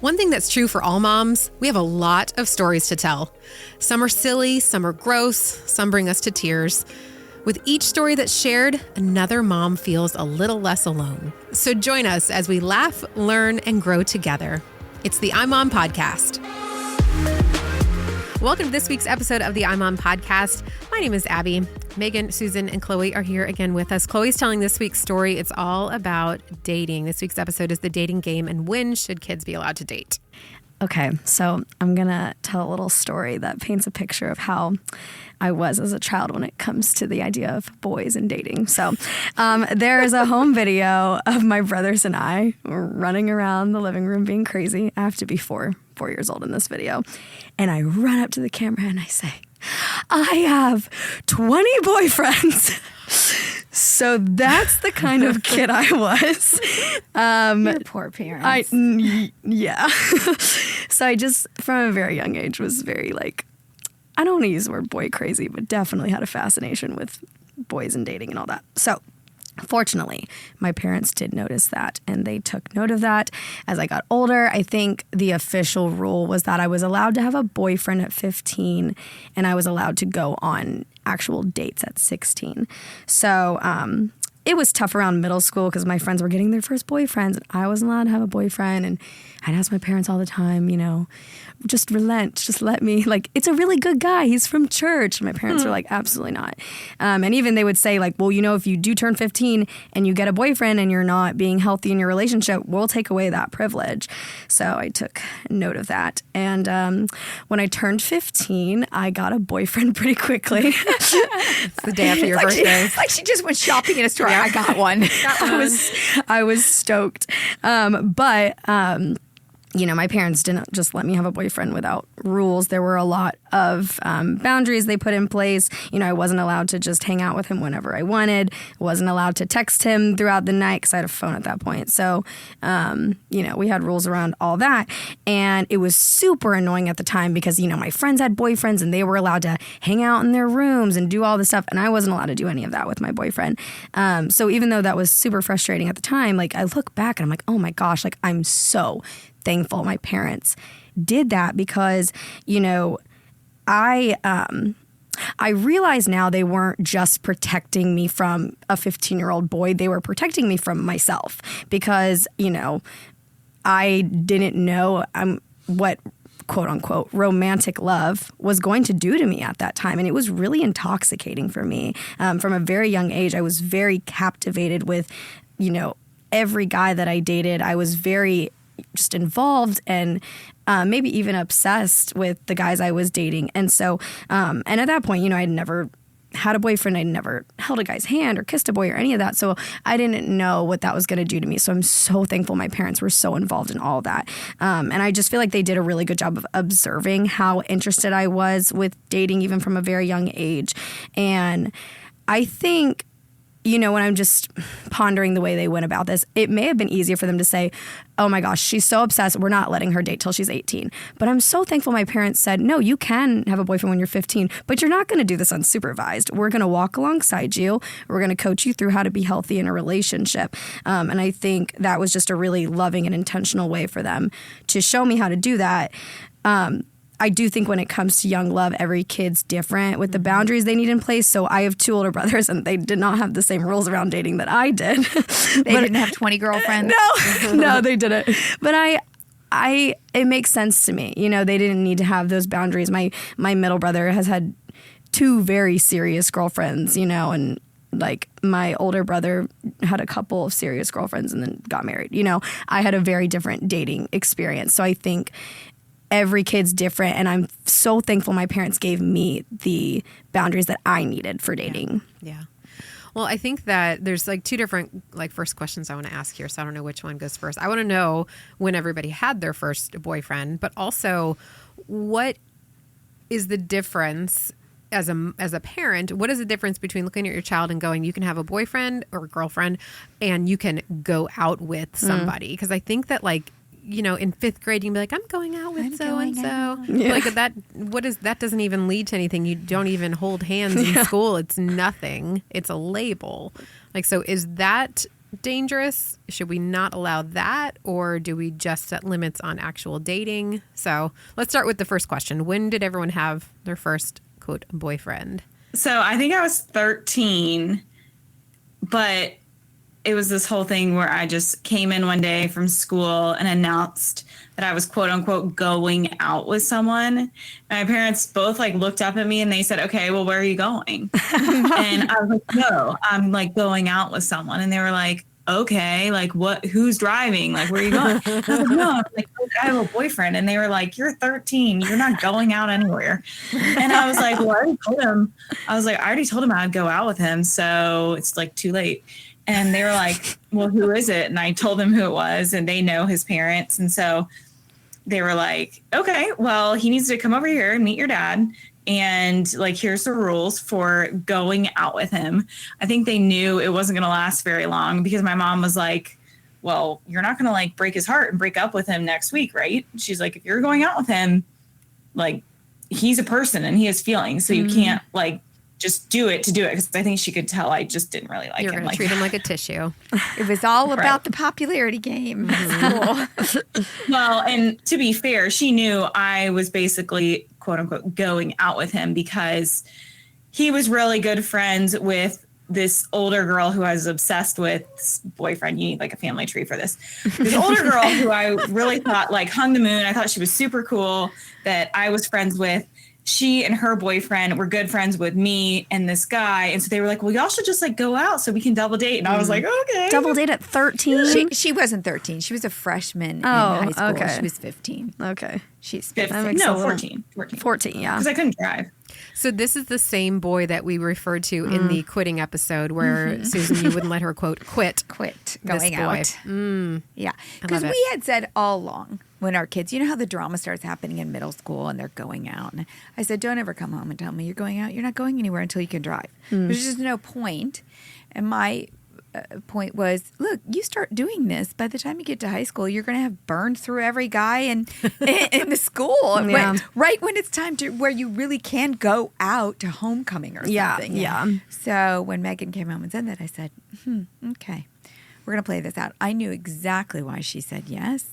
One thing that's true for all moms, we have a lot of stories to tell. Some are silly, some are gross, some bring us to tears. With each story that's shared, another mom feels a little less alone. So join us as we laugh, learn, and grow together. It's the I'm Mom Podcast. Welcome to this week's episode of the I'm Mom Podcast. My name is Abby. Megan, Susan, and Chloe are here again with us. Chloe's telling this week's story. It's all about dating. This week's episode is the dating game and when should kids be allowed to date? Okay, so I'm going to tell a little story that paints a picture of how I was as a child when it comes to the idea of boys and dating. So there is a home video of my brothers and I running around the living room being crazy. I have to be four years old in this video. And I run up to the camera and I say, I have 20 boyfriends. So that's the kind of kid I was. Your poor parents. Yeah. So I just, from a very young age, was very I don't want to use the word boy crazy, but definitely had a fascination with boys and dating and all that. So fortunately, my parents did notice that, and they took note of that. As I got older, I think the official rule was that I was allowed to have a boyfriend at 15, and I was allowed to go on actual dates at 16. So it was tough around middle school because my friends were getting their first boyfriends, and I wasn't allowed to have a boyfriend, and I'd ask my parents all the time, just relent, just let me, it's a really good guy, he's from church. And my parents were like, absolutely not. And even they would say if you do turn 15 and you get a boyfriend and you're not being healthy in your relationship, we'll take away that privilege. So I took note of that. And when I turned 15, I got a boyfriend pretty quickly. It's the day after your birthday. She just went shopping in a store. Yeah. I got one. I was stoked. My parents didn't just let me have a boyfriend without rules. There were a lot of boundaries they put in place. I wasn't allowed to just hang out with him whenever I wanted. I wasn't allowed to text him throughout the night because I had a phone at that point. So, we had rules around all that. And it was super annoying at the time because, my friends had boyfriends and they were allowed to hang out in their rooms and do all this stuff. And I wasn't allowed to do any of that with my boyfriend. So even though that was super frustrating at the time, I look back and I'm like, oh my gosh, I'm so thankful my parents did that because, I realize now they weren't just protecting me from a 15-year-old boy. They were protecting me from myself because, I didn't know what quote unquote romantic love was going to do to me at that time. And it was really intoxicating for me. From a very young age, I was very captivated with, every guy that I dated. I was very just involved and maybe even obsessed with the guys I was dating. And so, and at that point, I'd never had a boyfriend. I'd never held a guy's hand or kissed a boy or any of that. So I didn't know what that was going to do to me. So I'm so thankful my parents were so involved in all that. And I just feel like they did a really good job of observing how interested I was with dating, even from a very young age. And I think, when I'm just pondering the way they went about this, it may have been easier for them to say, oh my gosh, she's so obsessed, we're not letting her date till she's 18. But I'm so thankful my parents said, no, you can have a boyfriend when you're 15, but you're not going to do this unsupervised. We're going to walk alongside you. We're going to coach you through how to be healthy in a relationship. And I think that was just a really loving and intentional way for them to show me how to do that. I do think when it comes to young love, every kid's different with the boundaries they need in place. So I have two older brothers and they did not have the same rules around dating that I did. They didn't have 20 girlfriends? No, they didn't. But it makes sense to me. They didn't need to have those boundaries. My middle brother has had two very serious girlfriends, and my older brother had a couple of serious girlfriends and then got married. I had a very different dating experience. So I think every kid's different, and I'm so thankful my parents gave me the boundaries that I needed for dating. Yeah. Well, I think that there's two different first questions I want to ask here, so I don't know which one goes first. I want to know when everybody had their first boyfriend, but also what is the difference as a parent? What is the difference between looking at your child and going, you can have a boyfriend or a girlfriend and you can go out with somebody? Because I think that in fifth grade, you can be like, I'm going out with so-and-so. Yeah. That doesn't even lead to anything. You don't even hold hands in school. It's nothing. It's a label. So is that dangerous? Should we not allow that? Or do we just set limits on actual dating? So let's start with the first question. When did everyone have their first, quote, boyfriend? So I think I was 13, but it was this whole thing where I just came in one day from school and announced that I was, quote unquote, going out with someone. And my parents both like looked up at me and they said, okay, well, where are you going? And I was like, no, I'm like going out with someone. And they were like, okay, like what, who's driving? Like, where are you going? And I was like, no, I'm like, I have a boyfriend. And they were like, you're 13. You're not going out anywhere. And I was like, well, I already told him. I already told him I'd go out with him. So it's like too late. And they were like, well, who is it? And I told them who it was, and they know his parents. And so they were like, okay, well, he needs to come over here and meet your dad. And like, here's the rules for going out with him. I think they knew it wasn't going to last very long because my mom was like, well, you're not going to like break his heart and break up with him next week, right? She's like, if you're going out with him, like he's a person and he has feelings. So you can't like just do it to do it. Because I think she could tell I just didn't really like You're him. going to treat him like a tissue. It was all about the popularity game. Cool. Well, and to be fair, she knew I was basically, quote unquote, going out with him because he was really good friends with this older girl who I was obsessed with. Boyfriend, you need like a family tree for this. This older girl who I really thought like hung the moon. I thought she was super cool that I was friends with. She and her boyfriend were good friends with me and this guy. And so they were like, well, y'all should just like go out so we can double date. And I was like, okay. Double date at 13? She wasn't 13. She was a freshman in high school. Okay. She was 15. Okay. She's 15. No, 14. 14, yeah. Because I couldn't drive. So this is the same boy that we referred to in the quitting episode where, Susan, you wouldn't let her, quote, quit going this boy. out. Yeah. Because we had said all along when our kids, you know how the drama starts happening in middle school and they're going out. And I said, don't ever come home and tell me you're going out. You're not going anywhere until you can drive. There's just no point. And my point was, look, you start doing this. By the time you get to high school, you're going to have burned through every guy in the school. Yeah. Right when it's time to where you really can go out to homecoming or something. Yeah. So when Megan came home and said that, I said, okay, we're going to play this out. I knew exactly why she said yes.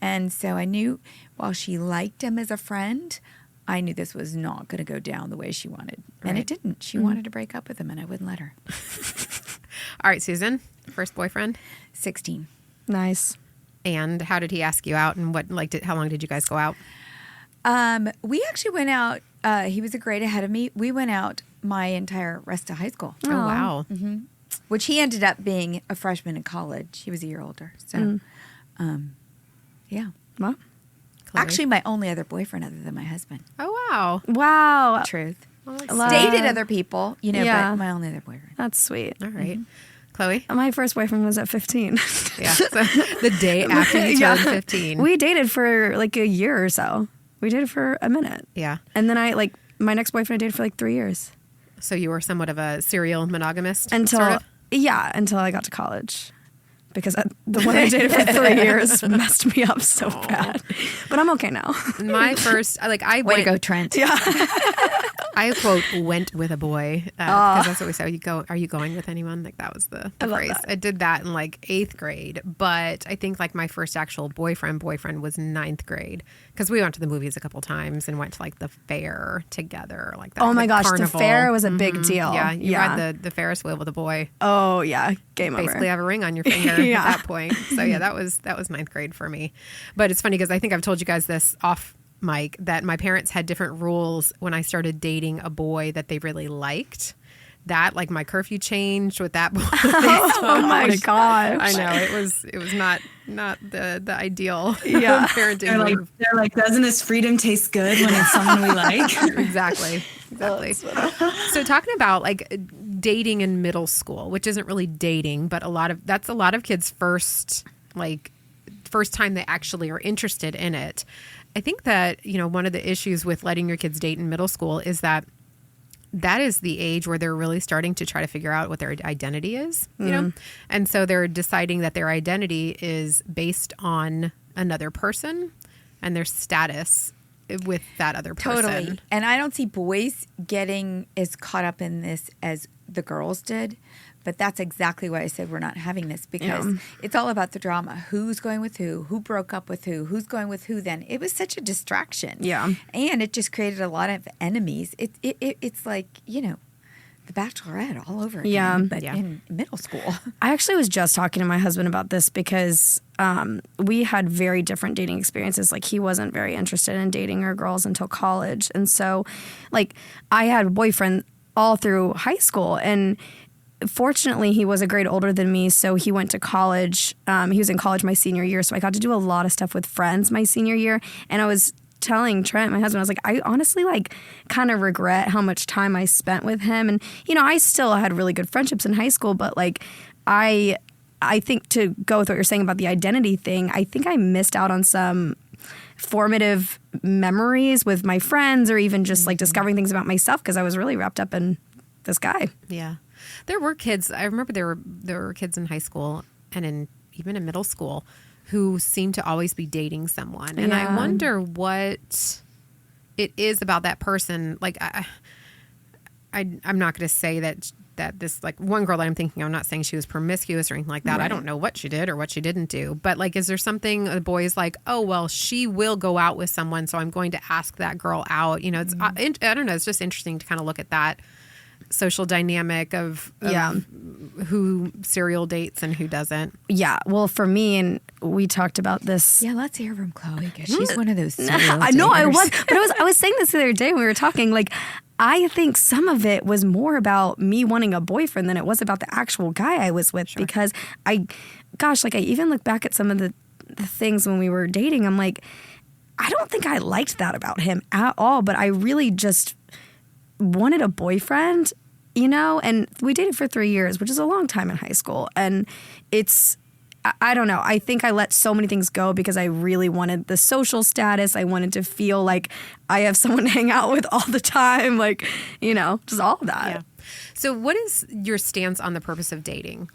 And so I knew while she liked him as a friend, I knew this was not going to go down the way she wanted. Right. And it didn't. She wanted to break up with him and I wouldn't let her. All right, Susan, first boyfriend? 16. Nice. And how did he ask you out and how long did you guys go out? We actually went out. He was a grade ahead of me. We went out my entire rest of high school. Oh, wow. Which he ended up being a freshman in college. He was a year older. So, yeah. Well, Chloe? Actually, my only other boyfriend other than my husband. Oh, wow. wow. Truth. Love- Dated other people, Yeah. but my only other boyfriend. That's sweet. All right. Chloe? My first boyfriend was at 15. Yeah. So the day after you turned 15. We dated for like a year or so. We dated for a minute. Yeah. And then my next boyfriend I dated for like 3 years. So you were somewhat of a serial monogamist? Until I got to college. Because the one I dated for 3 years messed me up so bad. But I'm okay now. My first, I Way went, to go, Trent. Yeah. I, quote, went with a boy. Because that's what we said. Are you going with anyone? Like, that was the phrase. that. I did that in like 8th grade. But I think like my first actual boyfriend was 9th grade. Because we went to the movies a couple times and went to like the fair together. Like that. Oh my like, gosh, carnival. the fair was a big deal. Yeah, you ride the Ferris wheel with a boy. Oh yeah, game Basically over. have a ring on your finger at that point. So yeah, that was 9th grade for me. But it's funny because I think I've told you guys this off mic that my parents had different rules when I started dating a boy that they really liked. That like my curfew changed with that boy. Oh my gosh. I know it was not the ideal parenting. They're like, doesn't this freedom taste good when it's someone we like? Exactly. So talking about like dating in middle school, which isn't really dating, but that's a lot of kids' first time they actually are interested in it. I think that, one of the issues with letting your kids date in middle school is that is the age where they're really starting to try to figure out what their identity is, you know? And so they're deciding that their identity is based on another person and their status with that other person. Totally. And I don't see boys getting as caught up in this as the girls did. But that's exactly why I said we're not having this, because it's all about the drama. Who's going with who broke up with who's going with who then. It was such a distraction. Yeah. And it just created a lot of enemies. It's like, The Bachelorette all over again, but in middle school. I actually was just talking to my husband about this because we had very different dating experiences. Like, he wasn't very interested in dating or girls until college. And so, like, I had a boyfriend all through high school, and fortunately, he was a grade older than me, so he went to college. He was in college my senior year, so I got to do a lot of stuff with friends my senior year. And I was telling Trent, my husband, I was like, I honestly kind of regret how much time I spent with him. And, I still had really good friendships in high school, but I think, to go with what you're saying about the identity thing, I think I missed out on some formative memories with my friends, or even just discovering things about myself, because I was really wrapped up in this guy. Yeah. There were kids, I remember there were kids in high school and even in middle school who seemed to always be dating someone. And I wonder what it is about that person. Like, I'm not going to say that this, one girl that I'm thinking, I'm not saying she was promiscuous or anything like that. Right. I don't know what she did or what she didn't do. But, is there something a boy's like, oh, well, she will go out with someone, so I'm going to ask that girl out. It's I don't know. It's just interesting to kind of look at that social dynamic of who serial dates and who doesn't. Yeah. Well, for me, and we talked about this. Yeah, let's hear from Chloe, because she's one of those serial I know I was. But I was saying this the other day when we were talking, I think some of it was more about me wanting a boyfriend than it was about the actual guy I was with. Sure. Because I even look back at some of the things when we were dating. I'm like, I don't think I liked that about him at all, but I really just wanted a boyfriend, and we dated for 3 years, which is a long time in high school. And I don't know. I think I let so many things go because I really wanted the social status. I wanted to feel like I have someone to hang out with all the time. Just all of that. Yeah. So what is your stance on the purpose of dating?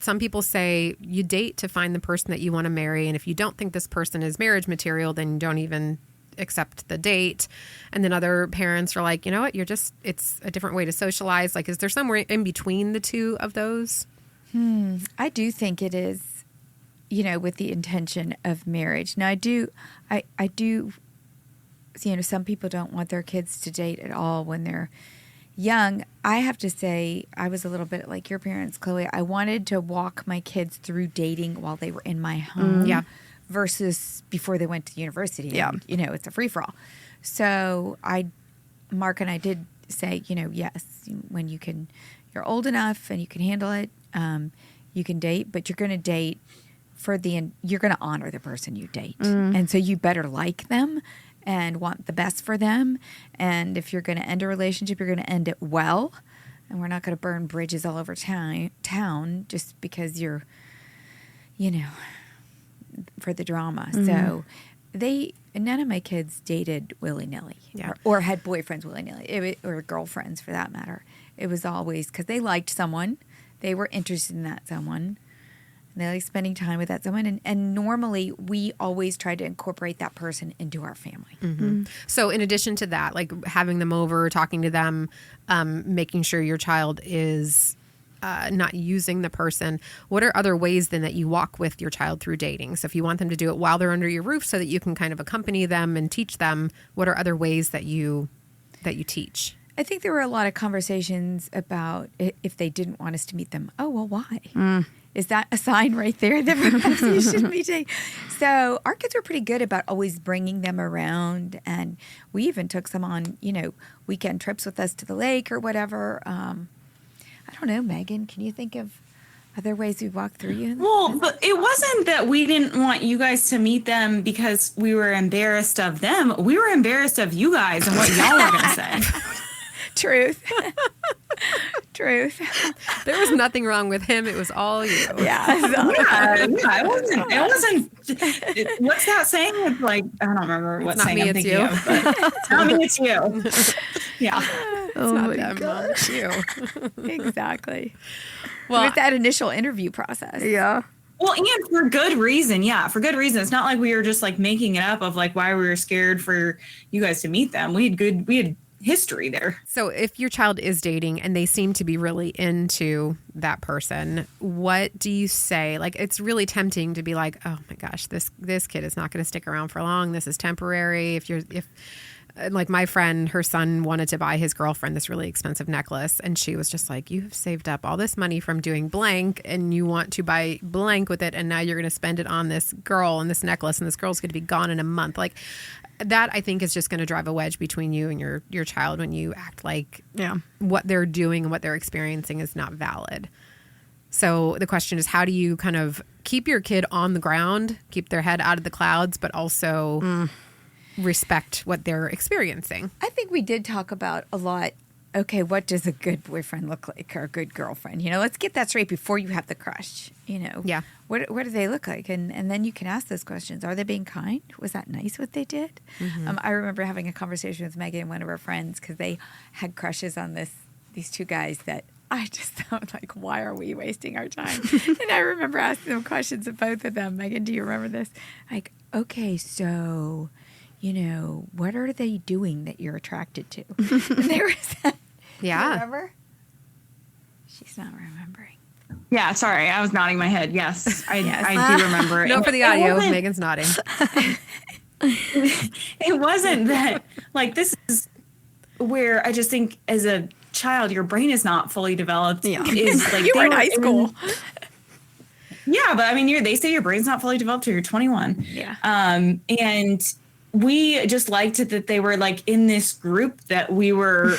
Some people say you date to find the person that you want to marry. And if you don't think this person is marriage material, then you don't even accept the date. And then other parents are like, you know what, it's a different way to socialize. Is there somewhere in between the two of those? I do think it is, with the intention of marriage. Now, I do, some people don't want their kids to date at all when they're young. I have to say, I was a little bit like your parents, Chloe. I wanted to walk my kids through dating while they were in my home. Versus before they went to university. Yeah. And, it's a free-for-all. So Mark and I did say, yes, when you're old enough and you can handle it, you can date, but you're going to date you're going to honor the person you date. And so you better like them and want the best for them. And if you're going to end a relationship, you're going to end it well. And we're not going to burn bridges all over town just because you're, for the drama. So none of my kids dated willy-nilly or had boyfriends willy-nilly or girlfriends for that matter. It was always because they liked someone, they were interested in that someone, and they liked spending time with that someone. And normally we always try to incorporate that person into our family. Mm-hmm. So in addition to that, having them over, talking to them, making sure your child is not using the person, what are other ways then that you walk with your child through dating? So if you want them to do it while they're under your roof so that you can kind of accompany them and teach them, what are other ways that you teach? I think there were a lot of conversations about if they didn't want us to meet them. Oh, well, why? Is that a sign right there that perhaps you shouldn't be dating? So our kids were pretty good about always bringing them around. And we even took some on, weekend trips with us to the lake or whatever. I don't know, Megan, can you think of other ways we walk through you? Well, but it wasn't that we didn't want you guys to meet them because we were embarrassed of them. We were embarrassed of you guys and what y'all were going to say. Truth. There was nothing wrong with him. It was all you. Yeah. It wasn't. What's that saying? It's I don't remember what saying I'm thinking of. It's not me, it's you. Yeah. It's not them, Mom. It's you. Exactly. Well, with that initial interview process. Yeah. Well, and for good reason. Yeah, for good reason. It's not like we were just making it up of why we were scared for you guys to meet them. We had history there. So if your child is dating and they seem to be really into that person, what do you say? Like, it's really tempting to be like, oh my gosh, this kid is not going to stick around for long. This is temporary. If like my friend, her son wanted to buy his girlfriend this really expensive necklace. And she was just like, you have saved up all this money from doing blank and you want to buy blank with it. And now you're going to spend it on this girl and this necklace. And this girl's going to be gone in a month. Like that, I think, is just going to drive a wedge between you and your child when you act like what they're doing and what they're experiencing is not valid. So the question is, how do you kind of keep your kid on the ground, keep their head out of the clouds, but also respect what they're experiencing? I think we did talk about a lot. Okay, what does a good boyfriend look like or a good girlfriend? You know, let's get that straight before you have the crush. You know, what do they look like? And then you can ask those questions. Are they being kind? Was that nice what they did? I remember having a conversation with Megan and one of her friends because they had crushes on these two guys that I just thought, like, why are we wasting our time? And I remember asking them questions of both of them. Megan, do you remember this? Like, okay, so, you know, what are they doing that you're attracted to? And they were saying, yeah. Do you remember? She's not remembering. Yeah, sorry. I was nodding my head. Yes, I do remember. No, for the audio, Megan's nodding. It wasn't that, like, this is where I just think as a child, your brain is not fully developed. Yeah. Is like You were in high school. Yeah, but I mean, they say your brain's not fully developed till you're 21. Yeah. And we just liked it that they were like in this group that we were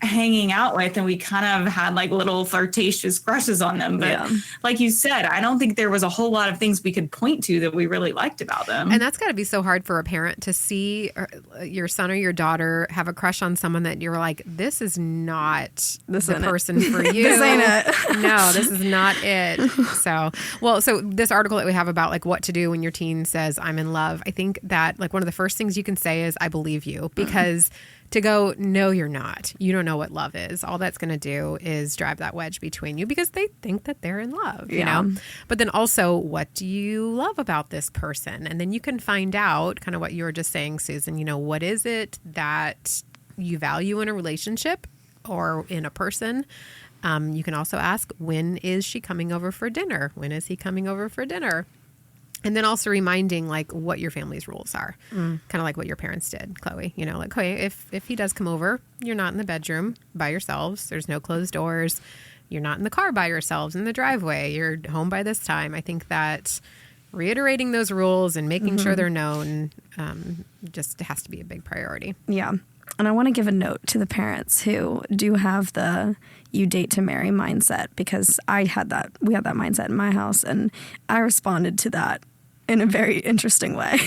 hanging out with, and we kind of had like little flirtatious crushes on them. But like you said, I don't think there was a whole lot of things we could point to that we really liked about them. And that's got to be so hard for a parent to see your son or your daughter have a crush on someone that you're like, this is not the person for you. This ain't it. No, this is not it. So this article that we have about like what to do when your teen says I'm in love, I think that like one of the first things you can say is I believe you, because to go, no, you're not. You don't know what love is. All that's going to do is drive that wedge between you because they think that they're in love, you know? But then also, what do you love about this person? And then you can find out kind of what you were just saying, Susan, you know, what is it that you value in a relationship or in a person? You can also ask, when is she coming over for dinner? When is he coming over for dinner? And then also reminding like what your family's rules are, kind of like what your parents did, Chloe. You know, like, okay, if he does come over, you're not in the bedroom by yourselves. There's no closed doors. You're not in the car by yourselves in the driveway. You're home by this time. I think that reiterating those rules and making sure they're known just has to be a big priority. Yeah. And I want to give a note to the parents who do have the you date to marry mindset, because we had that mindset in my house, and I responded to that in a very interesting way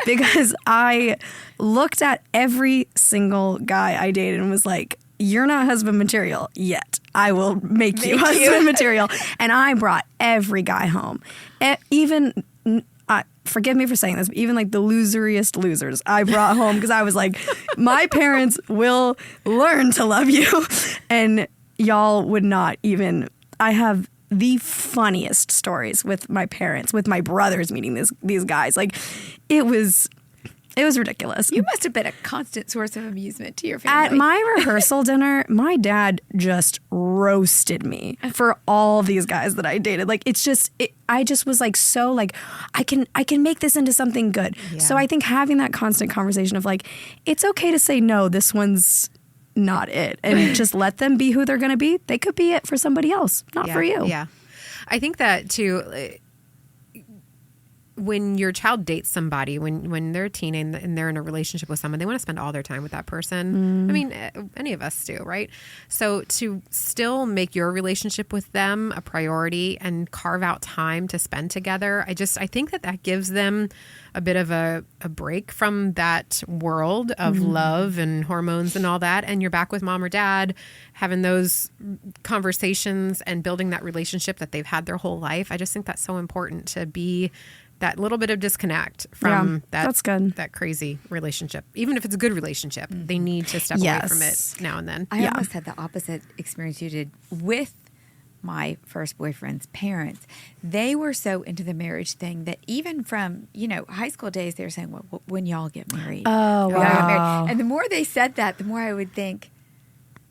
because I looked at every single guy I dated and was like, you're not husband material yet. I will make you husband material. And I brought every guy home. Even forgive me for saying this, but even like the loseriest losers I brought home because I was like, my parents will learn to love you. And y'all would not even, I have the funniest stories with my parents, with my brothers meeting these guys. Like it was ridiculous. You must have been a constant source of amusement to your family. At my rehearsal dinner, my dad just roasted me for all of these guys that I dated. Like I just was like, so like, I can make this into something good. Yeah. So I think having that constant conversation of like, it's okay to say no, this one's not it, and just let them be who they're going to be. They could be it for somebody else, not for you. Yeah. I think that too, when your child dates somebody, when they're a teen and they're in a relationship with someone, they want to spend all their time with that person. I mean, any of us do, right? So to still make your relationship with them a priority and carve out time to spend together, I think that gives them a bit of a break from that world of love and hormones and all that. And you're back with mom or dad having those conversations and building that relationship that they've had their whole life. I just think that's so important, to be that little bit of disconnect from that's good. That crazy relationship. Even if it's a good relationship, they need to step away from it now and then. I almost had the opposite experience you did with my first boyfriend's parents, they were so into the marriage thing that even from, high school days, they were saying, well, when y'all get married. Oh, wow. And the more they said that, the more I would think,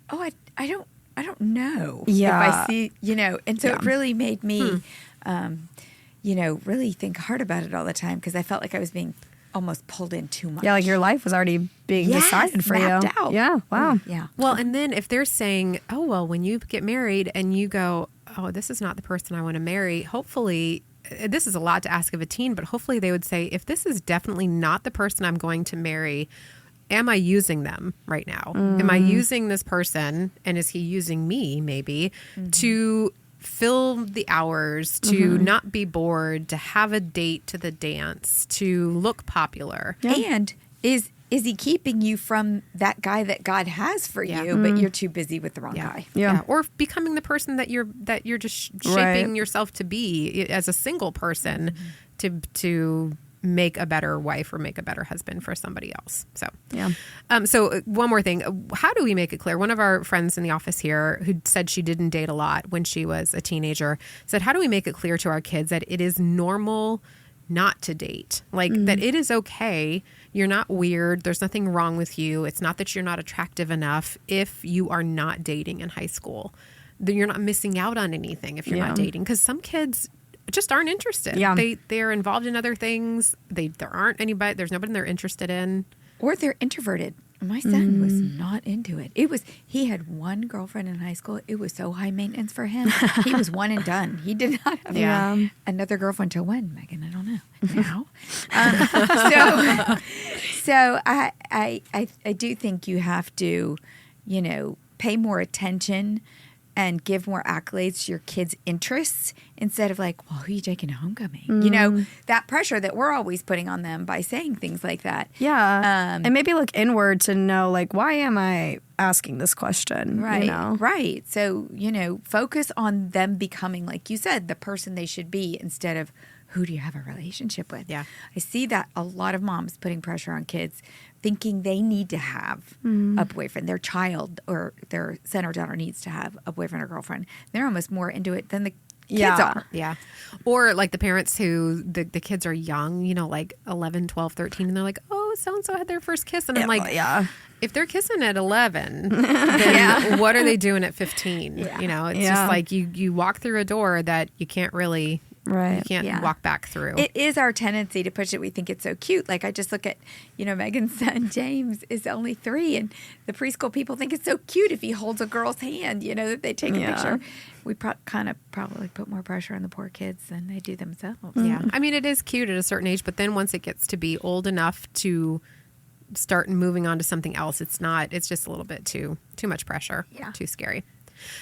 oh, I don't know. Yeah. If I see, and so it really made me, really think hard about it all the time because I felt like I was being almost pulled in too much. Yeah, like your life was already being decided for you. mapped out. Yeah, wow. Yeah. Well, and then if they're saying, oh, well, when you get married and you go, oh, this is not the person I want to marry, hopefully, this is a lot to ask of a teen, but hopefully they would say, if this is definitely not the person I'm going to marry, am I using them right now? Am I using this person, and is he using me maybe to fill the hours, to not be bored, to have a date to the dance, to look popular? Yeah. And is he keeping you from that guy that God has for you, but you're too busy with the wrong guy? Yeah. Or becoming the person that you're just shaping yourself to be as a single person to make a better wife or make a better husband for somebody else. So, so one more thing. How do we make it clear? One of our friends in the office here who said she didn't date a lot when she was a teenager said, how do we make it clear to our kids that it is normal not to date? Like that it is okay. You're not weird. There's nothing wrong with you. It's not that you're not attractive enough if you are not dating in high school. You're not missing out on anything if you're not dating, because some kids just aren't interested. Yeah. They're involved in other things. There's nobody they're interested in. Or they're introverted. My son was not into it. He had one girlfriend in high school. It was so high maintenance for him. He was one and done. He did not have another girlfriend till when, Megan? I don't know. Now. So I do think you have to, pay more attention and give more accolades to your kids' interests instead of like, well, who are you taking to homecoming? That pressure that we're always putting on them by saying things like that. Yeah. And maybe look inward to know, like, why am I asking this question? Right. You know? Right. So, focus on them becoming, like you said, the person they should be instead of who do you have a relationship with? Yeah. I see that a lot of moms putting pressure on kids, thinking they need to have a boyfriend. Their child or their son or daughter needs to have a boyfriend or girlfriend. They're almost more into it than the kids are. Yeah. Or like the parents who the kids are young, like 11, 12, 13, and they're like, oh, so-and-so had their first kiss. And I'm like, if they're kissing at 11, then what are they doing at 15? Yeah. It's just like you walk through a door that you can't really... Right. You can't walk back through. It is our tendency to push it. We think it's so cute. Like I just look at, Megan's son, James, is only 3. And the preschool people think it's so cute if he holds a girl's hand, that they take a picture. We probably put more pressure on the poor kids than they do themselves. Yeah. I mean, it is cute at a certain age, but then once it gets to be old enough to start moving on to something else, it's just a little bit too much pressure. Yeah. Too scary.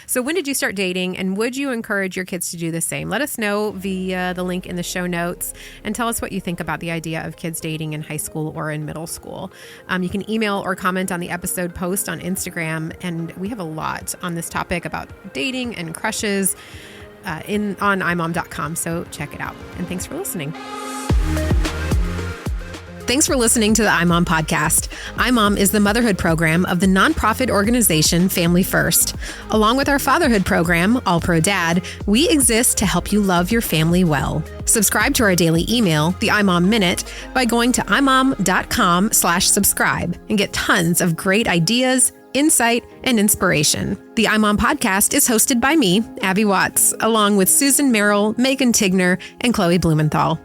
So when did you start dating, and would you encourage your kids to do the same? Let us know via the link in the show notes and tell us what you think about the idea of kids dating in high school or in middle school. You can email or comment on the episode post on Instagram, and we have a lot on this topic about dating and crushes on imom.com, so check it out. And thanks for listening. Thanks for listening to the iMom podcast. iMom is the motherhood program of the nonprofit organization Family First. Along with our fatherhood program, All Pro Dad, we exist to help you love your family well. Subscribe to our daily email, the iMom Minute, by going to imom.com/subscribe and get tons of great ideas, insight, and inspiration. The iMom podcast is hosted by me, Abby Watts, along with Susan Merrill, Megan Tigner, and Chloe Blumenthal.